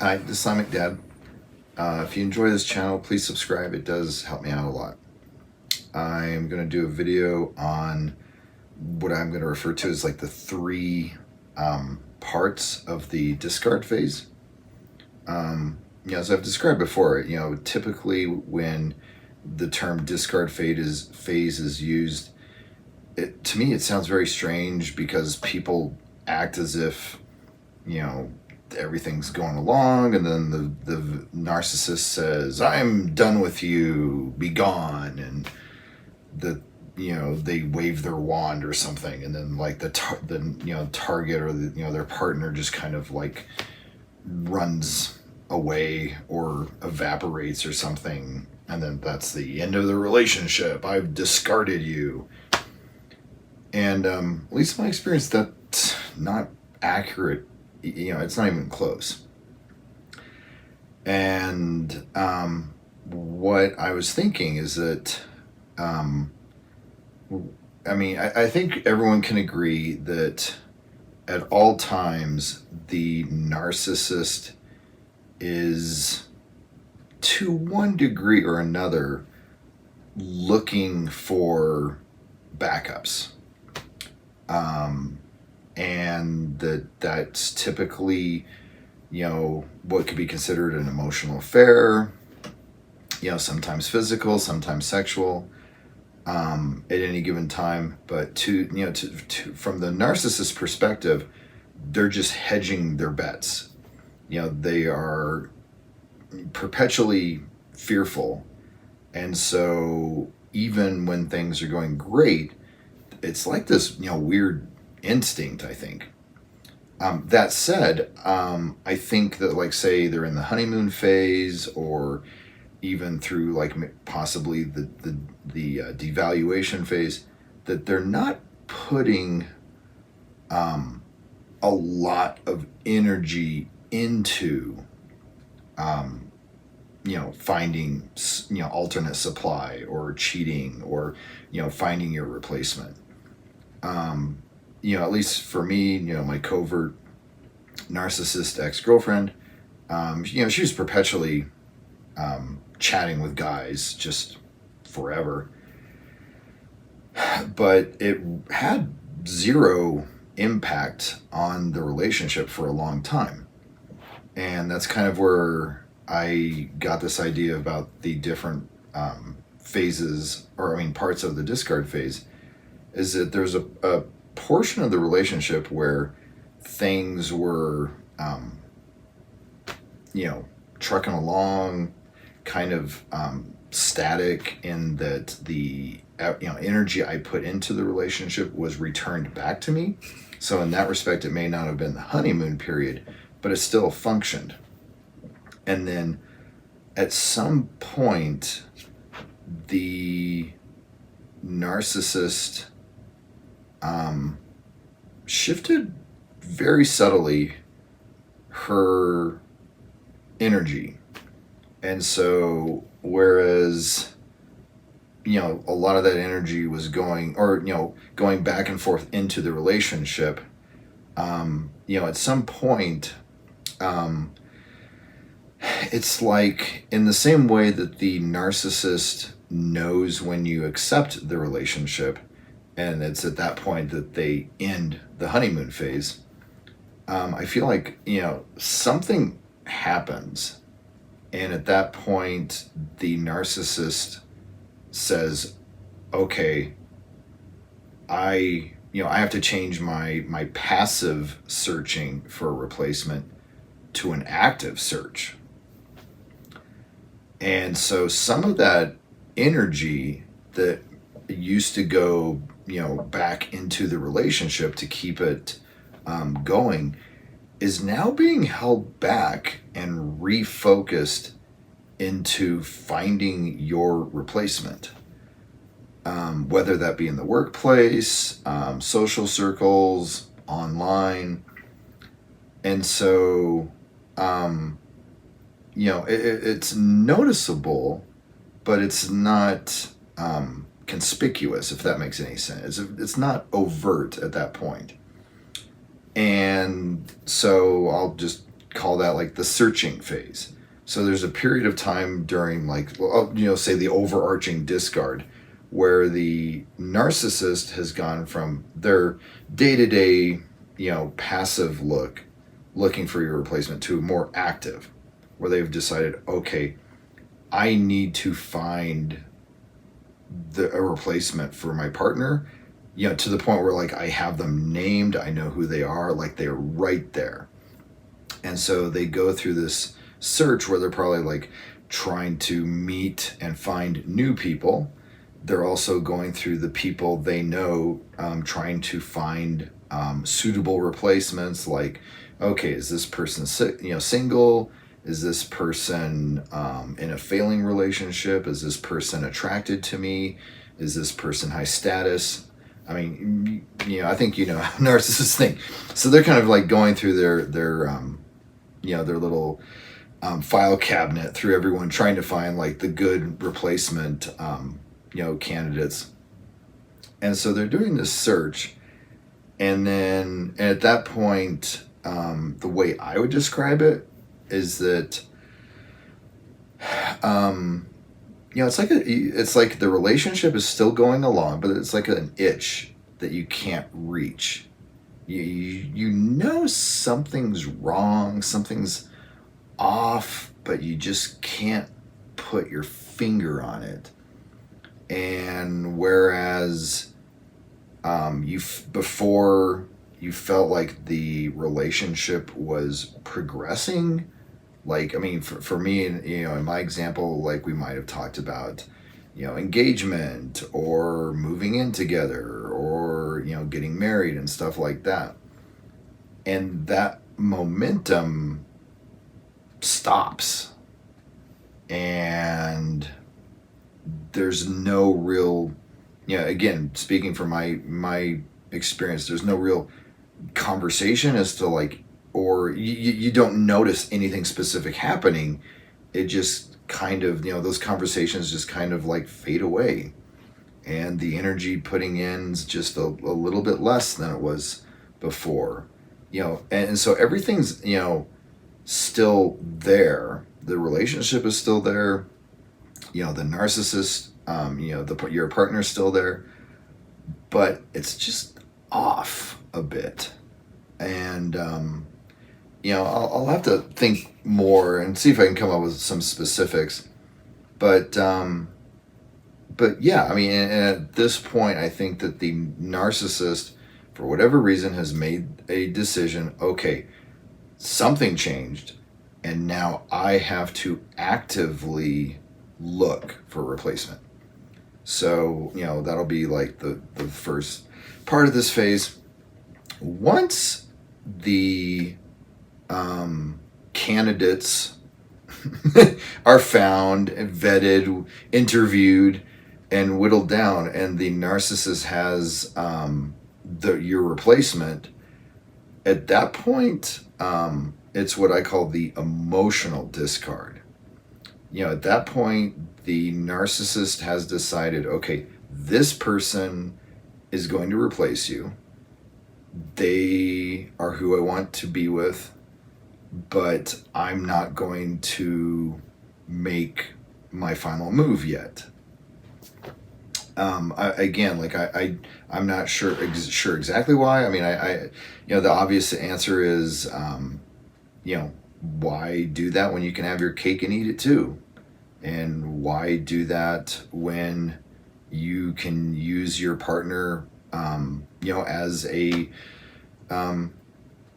Hi, this is Islamic Dad. If you enjoy this channel, please subscribe. It does help me out a lot. I'm going to do a video on what I'm going to refer to as like the three parts of the discard phase. As I've described before, typically when the term discard phase is used, to me it sounds very strange because people act as if, everything's going along, and then the narcissist says, "I'm done with you, be gone," and they wave their wand or something, and then like the target or their partner just kind of like runs away or evaporates or something, and then that's the end of the relationship. I've discarded you. And at least in my experience, that's not accurate. It's not even close. And what I was thinking is that, I think everyone can agree that at all times the narcissist is, to one degree or another, looking for backups. And that's typically, what could be considered an emotional affair, sometimes physical, sometimes sexual, at any given time. But from the narcissist perspective, they're just hedging their bets. They are perpetually fearful. And so even when things are going great, it's like this, weird instinct, I think. That said, I think that, like, say they're in the honeymoon phase, or even through like possibly the devaluation phase, that they're not putting a lot of energy into finding alternate supply, or cheating, or finding your replacement. At least for me, my covert narcissist ex-girlfriend, she was perpetually chatting with guys just forever, but it had zero impact on the relationship for a long time. And that's kind of where I got this idea about the different phases, parts of the discard phase, is that there's a portion of the relationship where things were, trucking along, kind of static, in that the energy I put into the relationship was returned back to me. So in that respect, it may not have been the honeymoon period, but it still functioned. And then at some point, the narcissist shifted very subtly her energy. And so whereas a lot of that energy was going back and forth into the relationship, at some point, it's like, in the same way that the narcissist knows when you accept the relationship, and it's at that point that they end the honeymoon phase, I feel like, something happens. And at that point, the narcissist says, okay, I have to change my passive searching for a replacement to an active search. And so some of that energy that used to go, back into the relationship to keep it going, is now being held back and refocused into finding your replacement. Whether that be in the workplace, social circles, online. And so, it's noticeable, but it's not conspicuous, if that makes any sense. It's not overt at that point. And so I'll just call that like the searching phase. So there's a period of time during, like, well, say the overarching discard, where the narcissist has gone from their day-to-day, passive looking for your replacement, to a more active, where they've decided, okay, I need to find a replacement for my partner, to the point where, like, I have them named, I know who they are, like they're right there. And so they go through this search where they're probably like trying to meet and find new people. They're also going through the people they know, trying to find suitable replacements. Like, okay, is this person single? Is this person in a failing relationship? Is this person attracted to me? Is this person high status? I mean, I think how narcissists think. So they're kind of like going through their little file cabinet through everyone, trying to find like the good replacement, candidates. And so they're doing this search, and then at that point, the way I would describe it is that, it's like the relationship is still going along, but it's like an itch that you can't reach. You know something's wrong, something's off, but you just can't put your finger on it. And whereas before you felt like the relationship was progressing, like, I mean, for me, in my example, like, we might have talked about, engagement or moving in together or, getting married and stuff like that. And that momentum stops. And there's no real, again, speaking from my experience, there's no real conversation as to, like, or you don't notice anything specific happening. It just kind of, those conversations just kind of like fade away, and the energy putting in is just a little bit less than it was before, and so everything's, still there. The relationship is still there, the narcissist, your partner's still there, but it's just off a bit. And I'll have to think more and see if I can come up with some specifics. But yeah, I mean, and at this point, I think that the narcissist, for whatever reason, has made a decision. Okay, something changed, and now I have to actively look for a replacement. So, that'll be like the first part of this phase. Once the candidates are found, vetted, interviewed, and whittled down, and the narcissist has your replacement, at that point, it's what I call the emotional discard. At that point, the narcissist has decided, okay, this person is going to replace you. They are who I want to be with, but I'm not going to make my final move yet. I'm not sure exactly why. I mean, the obvious answer is, why do that when you can have your cake and eat it too? And why do that when you can use your partner, as a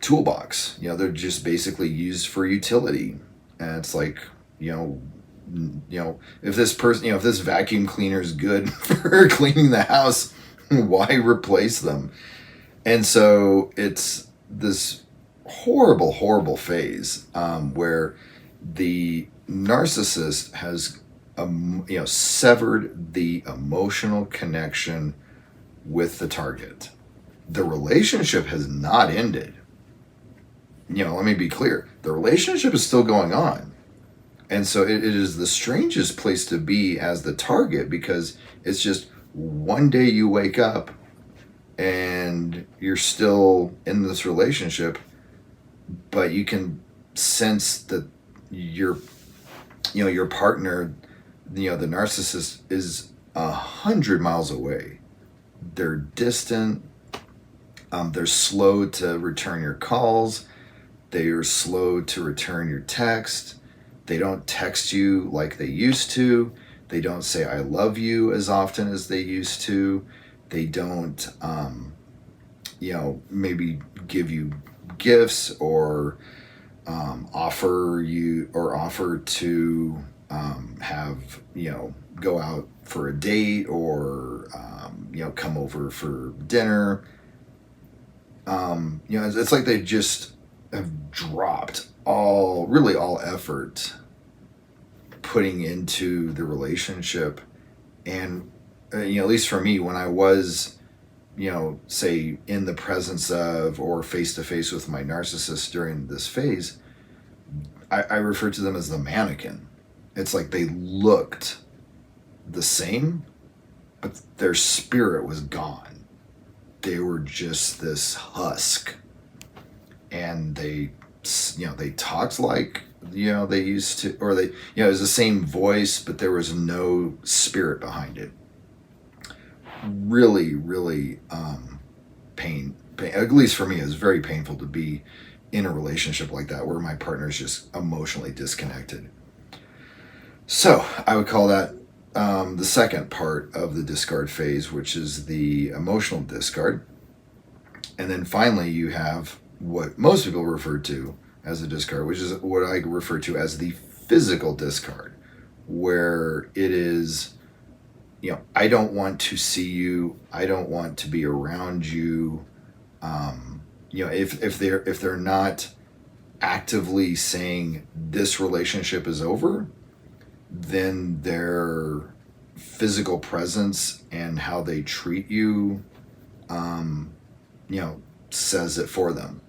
toolbox? They're just basically used for utility. And it's like, if this person, if this vacuum cleaner is good for cleaning the house, why replace them? And so it's this horrible, horrible phase where the narcissist has, severed the emotional connection with the target. The relationship has not ended. Let me be clear. The relationship is still going on. And so it is the strangest place to be as the target, because it's just one day you wake up and you're still in this relationship, but you can sense that your your partner, the narcissist, is 100 miles away. They're distant. They're slow to return your calls. They are slow to return your text. They don't text you like they used to. They don't say I love you as often as they used to. They don't, maybe give you gifts, or offer to have, go out for a date, or come over for dinner. It's like they just have dropped all effort putting into the relationship. And at least for me, when I was, say, in the presence of or face to face with my narcissist during this phase, I refer to them as the mannequin. It's like they looked the same, but their spirit was gone. They were just this husk, and they talked like they used to, or they it was the same voice, but there was no spirit behind it. Really pain, at least for me, it was very painful to be in a relationship like that where my partner is just emotionally disconnected. So I would call that the second part of the discard phase, which is the emotional discard. And then finally you have what most people refer to as a discard, which is what I refer to as the physical discard, where it is, I don't want to see you. I don't want to be around you. If they're not actively saying this relationship is over, then their physical presence and how they treat you, says it for them.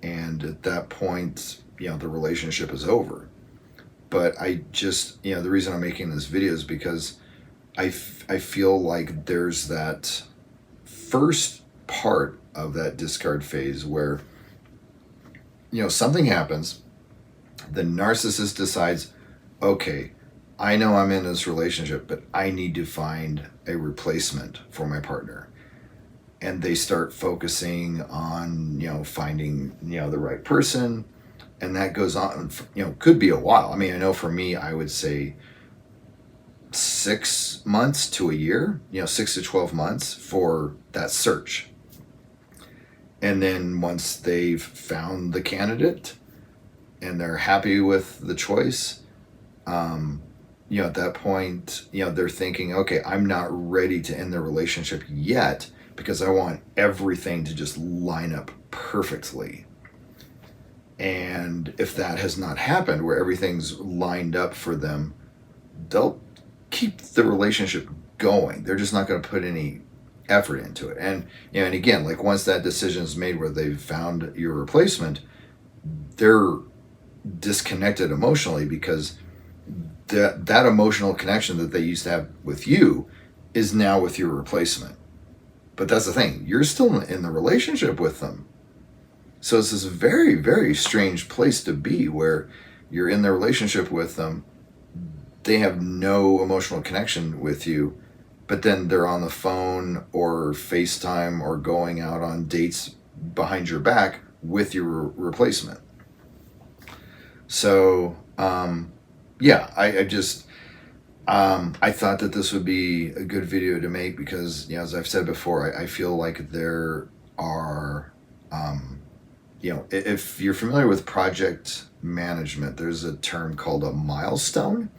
And at that point, the relationship is over. But I just, the reason I'm making this video is because I feel like there's that first part of that discard phase where, something happens. The narcissist decides, okay, I know I'm in this relationship, but I need to find a replacement for my partner. And they start focusing on, finding, the right person. And that goes on, could be a while. I mean, I know for me, I would say 6 months to a year, 6 to 12 months for that search. And then once they've found the candidate and they're happy with the choice, at that point, they're thinking, okay, I'm not ready to end the relationship yet because I want everything to just line up perfectly. And if that has not happened, where everything's lined up for them, they'll keep the relationship going. They're just not going to put any effort into it. And and again, like once that decision is made where they've found your replacement, they're disconnected emotionally because that emotional connection that they used to have with you is now with your replacement. But that's the thing, you're still in the relationship with them. So it's this very, very strange place to be where you're in the relationship with them. They have no emotional connection with you, but then they're on the phone or FaceTime or going out on dates behind your back with your replacement. So, I just, I thought that this would be a good video to make because, as I've said before, I feel like there are, if you're familiar with project management, there's a term called a milestone,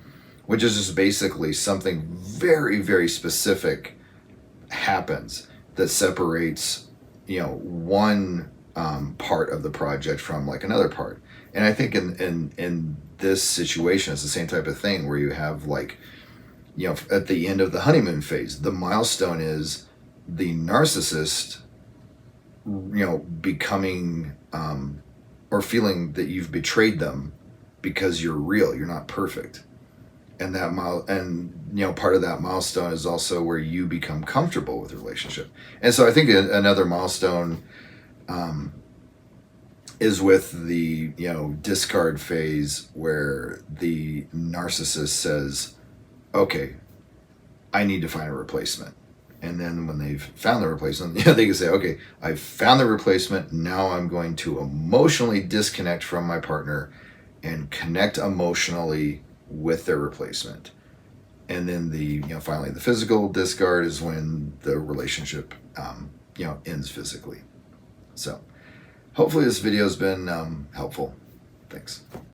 which is just basically something very, very specific happens that separates, one part of the project from like another part. And I think in this situation, it's the same type of thing where you have like, at the end of the honeymoon phase, the milestone is the narcissist, becoming or feeling that you've betrayed them because you're real, you're not perfect. And part of that milestone is also where you become comfortable with the relationship. And so I think another milestone is with the, discard phase, where the narcissist says, okay, I need to find a replacement. And then when they've found the replacement, they can say, okay, I've found the replacement. Now I'm going to emotionally disconnect from my partner and connect emotionally with their replacement. And then finally the physical discard is when the relationship, ends physically. So hopefully this video has been helpful. Thanks.